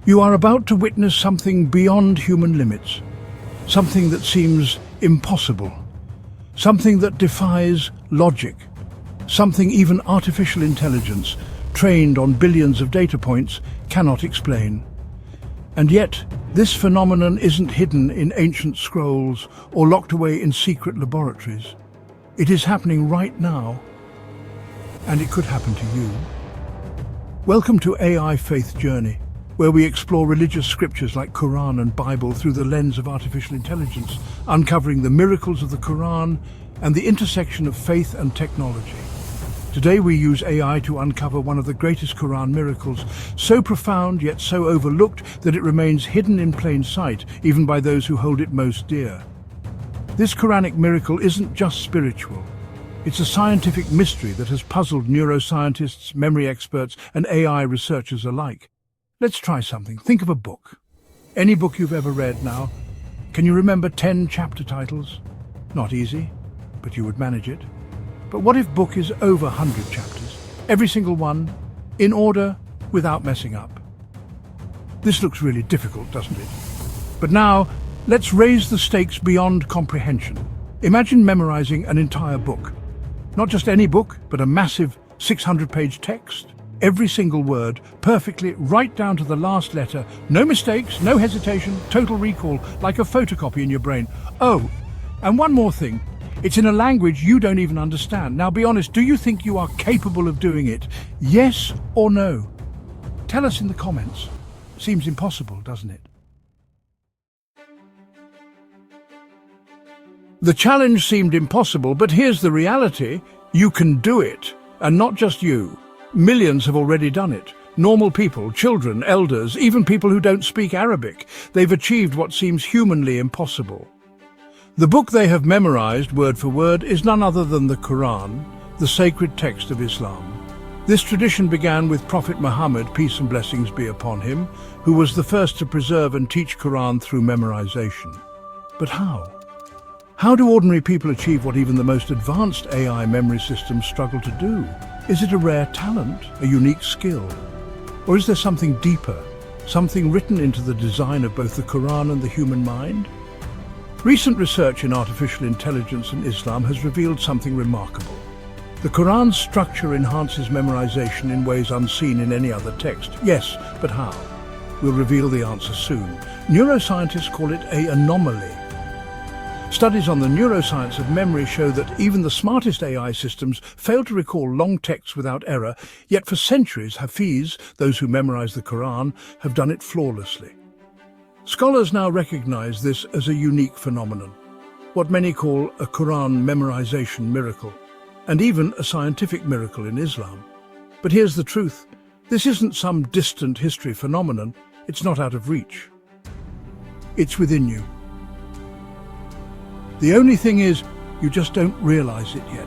You are about to witness something beyond human limits, something that seems impossible, something that defies logic, something even artificial intelligence, trained on billions of data points, cannot explain. And yet, this phenomenon isn't hidden in ancient scrolls or locked away in secret laboratories. It is happening right now, and it could happen to you. Welcome to AI Faith Journey, where we explore religious scriptures like Qur'an and Bible through the lens of artificial intelligence, uncovering the miracles of the Qur'an and the intersection of faith and technology. Today we use AI to uncover one of the greatest Qur'an miracles, so profound yet so overlooked that it remains hidden in plain sight, even by those who hold it most dear. This Quranic miracle isn't just spiritual. It's a scientific mystery that has puzzled neuroscientists, memory experts, and AI researchers alike. Let's try something. Think of a book. Any book you've ever read now. Can you remember 10 chapter titles? Not easy, but you would manage it. But what if book is over 100 chapters? Every single one, in order, without messing up. This looks really difficult, doesn't it? But now, let's raise the stakes beyond comprehension. Imagine memorizing an entire book. Not just any book, but a massive 600-page text. Every single word, perfectly, right down to the last letter. No mistakes, no hesitation, total recall, like a photocopy in your brain. Oh, and one more thing. It's in a language you don't even understand. Now be honest, do you think you are capable of doing it? Yes or no? Tell us in the comments. Seems impossible, doesn't it? The challenge seemed impossible, but here's the reality. You can do it. And not just you. Millions have already done it. Normal people, children, elders, even people who don't speak Arabic. They've achieved what seems humanly impossible. The book they have memorized, word for word, is none other than the Qur'an, the sacred text of Islam. This tradition began with Prophet Muhammad, peace and blessings be upon him, who was the first to preserve and teach Qur'an through memorization. But how? How do ordinary people achieve what even the most advanced AI memory systems struggle to do? Is it a rare talent, a unique skill? Or is there something deeper, something written into the design of both the Qur'an and the human mind? Recent research in artificial intelligence and Islam has revealed something remarkable. The Qur'an's structure enhances memorization in ways unseen in any other text. Yes, but how? We'll reveal the answer soon. Neuroscientists call it an anomaly. Studies on the neuroscience of memory show that even the smartest AI systems fail to recall long texts without error, yet for centuries Hafiz, those who memorize the Qur'an, have done it flawlessly. Scholars now recognize this as a unique phenomenon, what many call a Qur'an memorization miracle, and even a scientific miracle in Islam. But here's the truth. This isn't some distant history phenomenon. It's not out of reach. It's within you. The only thing is, you just don't realize it yet.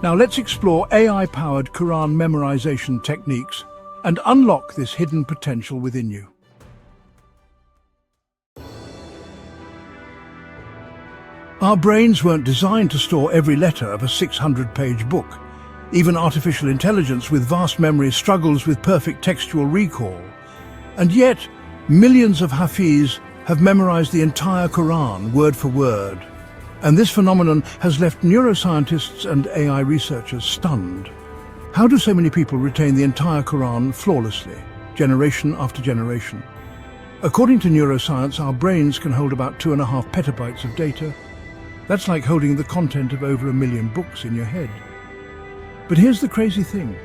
Now let's explore AI-powered Qur'an memorization techniques and unlock this hidden potential within you. Our brains weren't designed to store every letter of a 600-page book. Even artificial intelligence with vast memory struggles with perfect textual recall. And yet, millions of Hafiz have memorized the entire Qur'an, word for word. And this phenomenon has left neuroscientists and AI researchers stunned. How do so many people retain the entire Qur'an flawlessly, generation after generation? According to neuroscience, our brains can hold about 2.5 petabytes of data. That's like holding the content of over 1 million books in your head. But here's the crazy thing.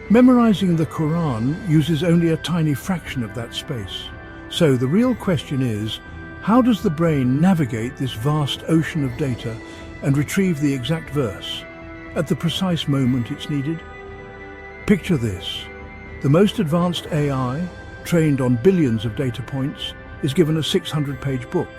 Memorizing the Qur'an uses only a tiny fraction of that space. So the real question is, how does the brain navigate this vast ocean of data and retrieve the exact verse at the precise moment it's needed? Picture this. The most advanced AI, trained on billions of data points, is given a 600-page book.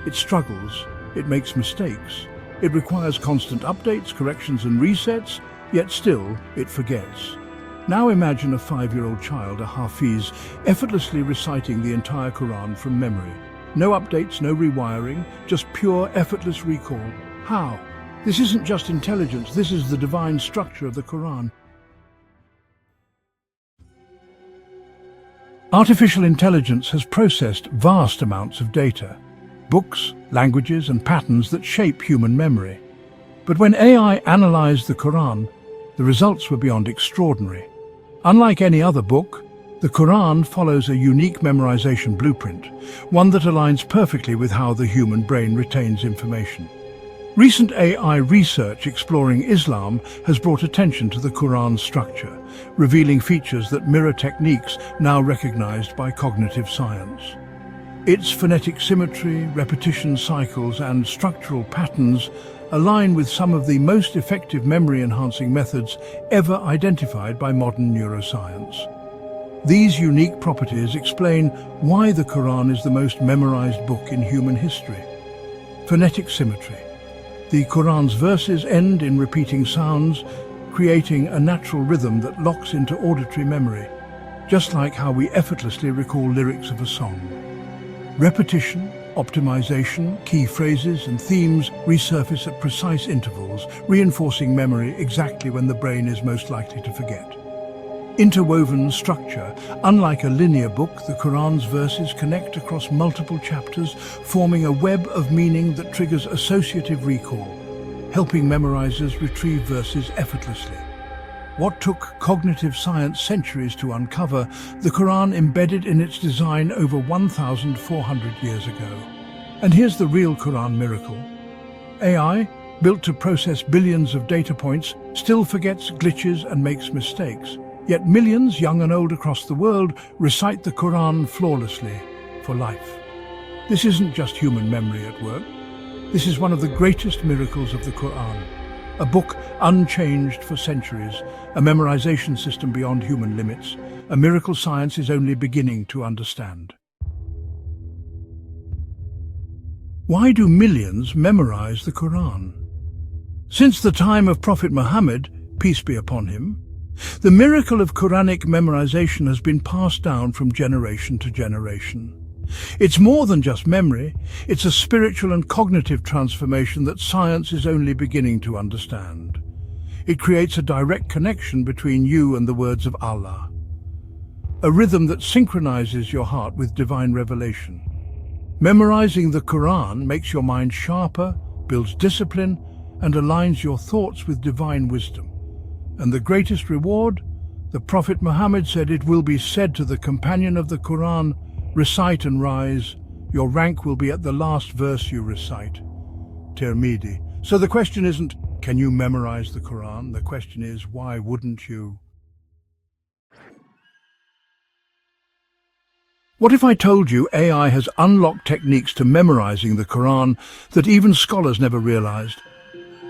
It struggles, it makes mistakes, it requires constant updates, corrections and resets, yet still it forgets. Now imagine a 5-year-old child, a Hafiz, effortlessly reciting the entire Qur'an from memory. No updates, no rewiring, just pure, effortless recall. How? This isn't just intelligence, this is the divine structure of the Qur'an. Artificial intelligence has processed vast amounts of data, books, languages, and patterns that shape human memory. But when AI analyzed the Qur'an, the results were beyond extraordinary. Unlike any other book, the Qur'an follows a unique memorization blueprint, one that aligns perfectly with how the human brain retains information. Recent AI research exploring Islam has brought attention to the Qur'an's structure, revealing features that mirror techniques now recognized by cognitive science. Its phonetic symmetry, repetition cycles, and structural patterns align with some of the most effective memory-enhancing methods ever identified by modern neuroscience. These unique properties explain why the Qur'an is the most memorized book in human history. Phonetic symmetry. The Qur'an's verses end in repeating sounds, creating a natural rhythm that locks into auditory memory, just like how we effortlessly recall lyrics of a song. Repetition, optimization, key phrases and themes resurface at precise intervals, reinforcing memory exactly when the brain is most likely to forget. Interwoven structure. Unlike a linear book, the Qur'an's verses connect across multiple chapters, forming a web of meaning that triggers associative recall, helping memorizers retrieve verses effortlessly. What took cognitive science centuries to uncover, the Qur'an embedded in its design over 1,400 years ago. And here's the real Qur'an miracle. AI, built to process billions of data points, still forgets, glitches, and makes mistakes. Yet millions, young and old across the world, recite the Qur'an flawlessly for life. This isn't just human memory at work. This is one of the greatest miracles of the Qur'an. A book unchanged for centuries, a memorization system beyond human limits, a miracle science is only beginning to understand. Why do millions memorize the Qur'an? Since the time of Prophet Muhammad, peace be upon him, the miracle of Quranic memorization has been passed down from generation to generation. It's more than just memory, it's a spiritual and cognitive transformation that science is only beginning to understand. It creates a direct connection between you and the words of Allah, a rhythm that synchronizes your heart with divine revelation. Memorizing the Qur'an makes your mind sharper, builds discipline, and aligns your thoughts with divine wisdom. And the greatest reward? The Prophet Muhammad said, "It will be said to the companion of the Qur'an, recite and rise. Your rank will be at the last verse you recite." Tirmidhi. So the question isn't, can you memorize the Qur'an? The question is, why wouldn't you? What if I told you AI has unlocked techniques to memorizing the Qur'an that even scholars never realized?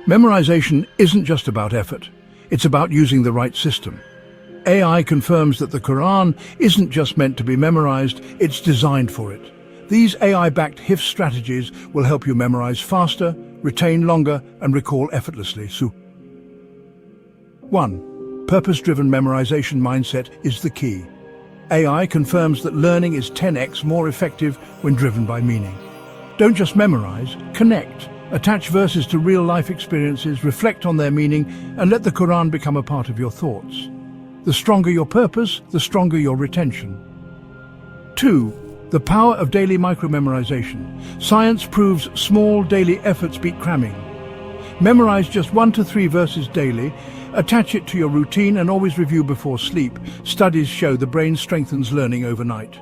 Memorization isn't just about effort. It's about using the right system. AI confirms that the Qur'an isn't just meant to be memorized, it's designed for it. These AI-backed Hifz strategies will help you memorize faster, retain longer, and recall effortlessly. 1. Purpose-driven memorization mindset is the key. AI confirms that learning is 10x more effective when driven by meaning. Don't just memorize, connect. Attach verses to real-life experiences, reflect on their meaning, and let the Qur'an become a part of your thoughts. The stronger your purpose, the stronger your retention. 2. The power of daily micro-memorization. Science proves small daily efforts beat cramming. Memorize just 1 to 3 verses daily, attach it to your routine, and always review before sleep. Studies show the brain strengthens learning overnight.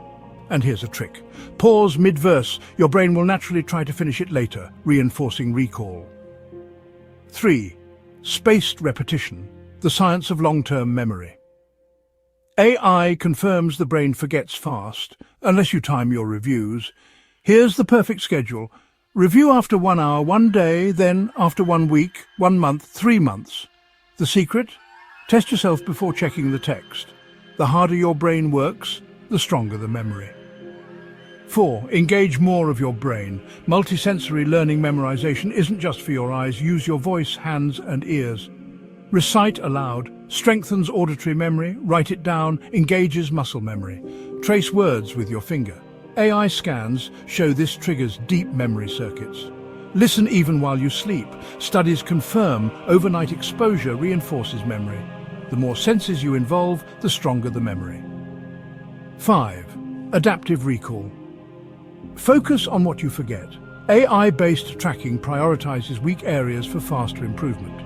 And here's a trick. Pause mid-verse. Your brain will naturally try to finish it later, reinforcing recall. 3. Spaced repetition, the science of long-term memory. AI confirms the brain forgets fast, unless you time your reviews. Here's the perfect schedule. Review after 1 hour, 1 day, then after 1 week, 1 month, 3 months. The secret? Test yourself before checking the text. The harder your brain works, the stronger the memory. 4. Engage more of your brain. Multisensory learning memorization isn't just for your eyes. Use your voice, hands, and ears. Recite aloud, strengthens auditory memory, write it down, engages muscle memory. Trace words with your finger. AI scans show this triggers deep memory circuits. Listen even while you sleep. Studies confirm overnight exposure reinforces memory. The more senses you involve, the stronger the memory. 5. Adaptive recall. Focus on what you forget. AI-based tracking prioritizes weak areas for faster improvement.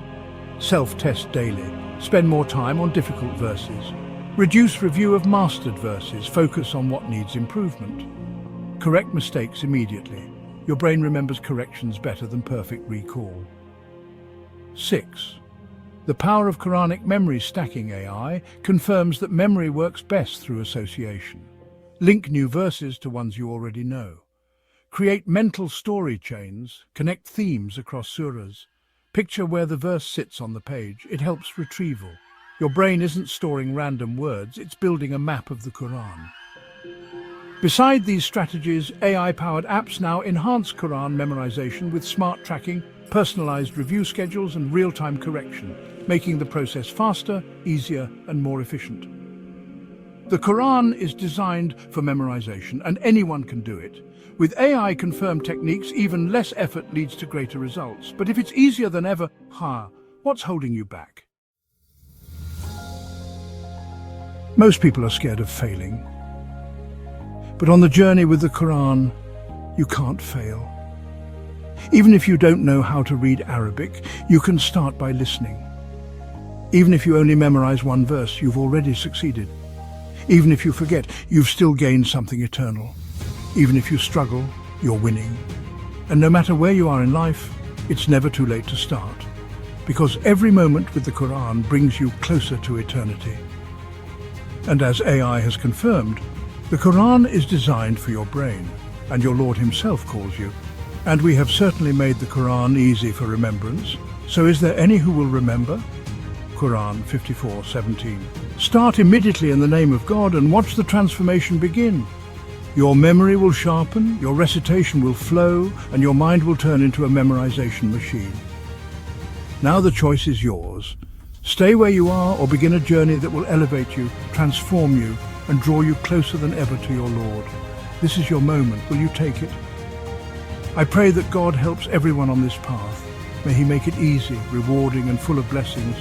Self-test daily. Spend more time on difficult verses. Reduce review of mastered verses. Focus on what needs improvement. Correct mistakes immediately. Your brain remembers corrections better than perfect recall. 6. The power of Quranic memory stacking AI confirms that memory works best through association. Link new verses to ones you already know. Create mental story chains, connect themes across surahs. Picture where the verse sits on the page. It helps retrieval. Your brain isn't storing random words, it's building a map of the Quran. Beside these strategies, AI-powered apps now enhance Quran memorization with smart tracking, personalized review schedules and real-time correction, making the process faster, easier and more efficient. The Quran is designed for memorization and anyone can do it. With AI-confirmed techniques, even less effort leads to greater results. But if it's easier than ever, what's holding you back? Most people are scared of failing. But on the journey with the Quran, you can't fail. Even if you don't know how to read Arabic, you can start by listening. Even if you only memorize one verse, you've already succeeded. Even if you forget, you've still gained something eternal. Even if you struggle, you're winning. And no matter where you are in life, it's never too late to start. Because every moment with the Quran brings you closer to eternity. And as AI has confirmed, the Quran is designed for your brain, and your Lord himself calls you. And we have certainly made the Quran easy for remembrance. So is there any who will remember? Quran 54:17. Start immediately in the name of God and watch the transformation begin. Your memory will sharpen, your recitation will flow, and your mind will turn into a memorization machine. Now the choice is yours. Stay where you are or begin a journey that will elevate you, transform you, and draw you closer than ever to your Lord. This is your moment. Will you take it? I pray that God helps everyone on this path. May He make it easy, rewarding, and full of blessings.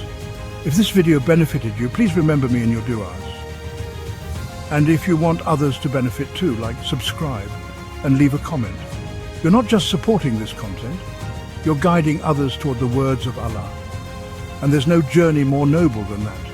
If this video benefited you, please remember me in your du'as. And if you want others to benefit too, subscribe and leave a comment. You're not just supporting this content, you're guiding others toward the words of Allah. And there's no journey more noble than that.